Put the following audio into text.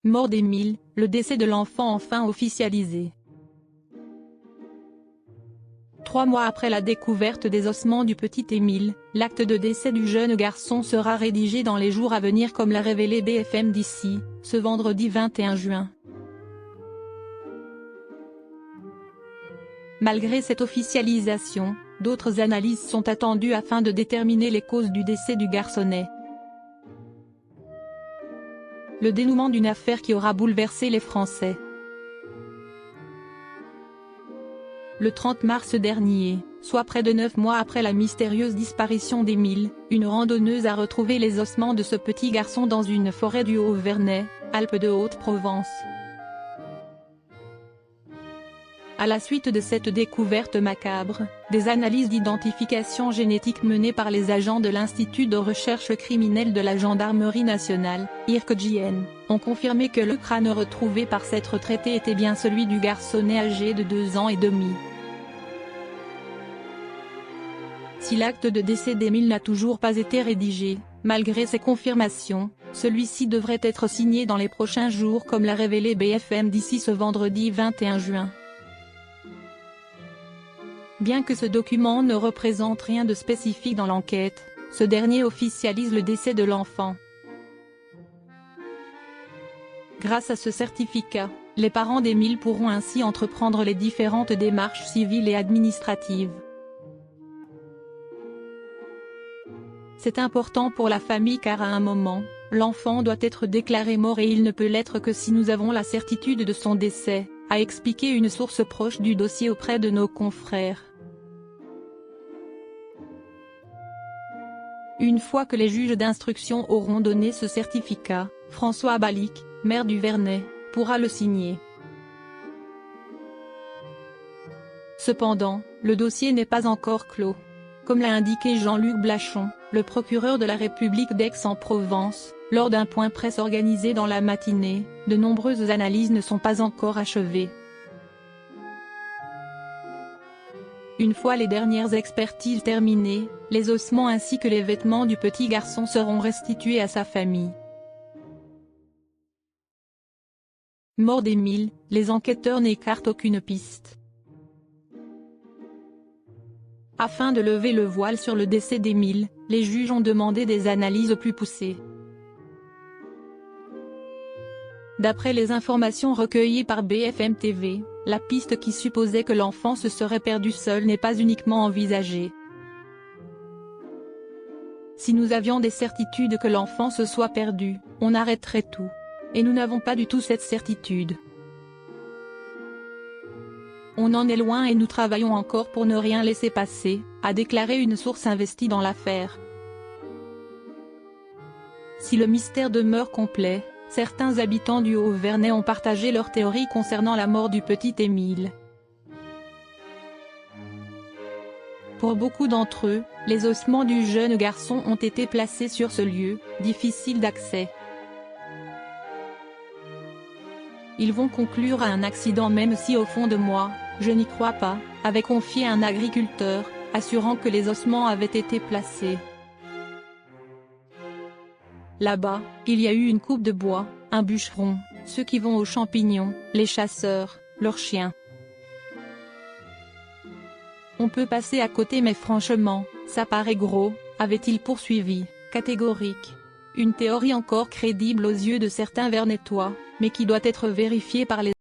Mort d'Émile, le décès de l'enfant enfin officialisé. 3 mois après la découverte des ossements du petit Émile, l'acte de décès du jeune garçon sera rédigé dans les jours à venir comme l'a révélé BFM d'ici, ce vendredi 21 juin. Malgré cette officialisation, d'autres analyses sont attendues afin de déterminer les causes du décès du garçonnet. Le dénouement d'une affaire qui aura bouleversé les Français. Le 30 mars dernier, soit près de 9 mois après la mystérieuse disparition d'Émile, une randonneuse a retrouvé les ossements de ce petit garçon dans une forêt du Haut-Vernay, Alpes de Haute-Provence. À la suite de cette découverte macabre, des analyses d'identification génétique menées par les agents de l'Institut de recherche criminelle de la Gendarmerie nationale, IRCGN, ont confirmé que le crâne retrouvé par cette retraitée était bien celui du garçonnet âgé de 2 ans et demi. Si l'acte de décès d'Émile n'a toujours pas été rédigé, malgré ces confirmations, celui-ci devrait être signé dans les prochains jours comme l'a révélé BFM d'ici ce vendredi 21 juin. Bien que ce document ne représente rien de spécifique dans l'enquête, ce dernier officialise le décès de l'enfant. Grâce à ce certificat, les parents d'Émile pourront ainsi entreprendre les différentes démarches civiles et administratives. C'est important pour la famille car à un moment, l'enfant doit être déclaré mort et il ne peut l'être que si nous avons la certitude de son décès, a expliqué une source proche du dossier auprès de nos confrères. Une fois que les juges d'instruction auront donné ce certificat, François Balic, maire du Vernay, pourra le signer. Cependant, le dossier n'est pas encore clos. Comme l'a indiqué Jean-Luc Blachon, le procureur de la République d'Aix-en-Provence, lors d'un point presse organisé dans la matinée, de nombreuses analyses ne sont pas encore achevées. Une fois les dernières expertises terminées, les ossements ainsi que les vêtements du petit garçon seront restitués à sa famille. Mort d'Émile, les enquêteurs n'écartent aucune piste. Afin de lever le voile sur le décès d'Émile, les juges ont demandé des analyses plus poussées. D'après les informations recueillies par BFM TV, la piste qui supposait que l'enfant se serait perdu seul n'est pas uniquement envisagée. Si nous avions des certitudes que l'enfant se soit perdu, on arrêterait tout. Et nous n'avons pas du tout cette certitude. On en est loin et nous travaillons encore pour ne rien laisser passer, a déclaré une source investie dans l'affaire. Si le mystère demeure complet, certains habitants du Haut-Vernay ont partagé leur théorie concernant la mort du petit Émile. Pour beaucoup d'entre eux, les ossements du jeune garçon ont été placés sur ce lieu, difficile d'accès. Ils vont conclure à un accident même si au fond de moi, je n'y crois pas, avait confié un agriculteur, assurant que les ossements avaient été placés. Là-bas, il y a eu une coupe de bois, un bûcheron, ceux qui vont aux champignons, les chasseurs, leurs chiens. On peut passer à côté mais franchement, ça paraît gros, avait-il poursuivi, catégorique. Une théorie encore crédible aux yeux de certains Vernetois, mais qui doit être vérifiée par les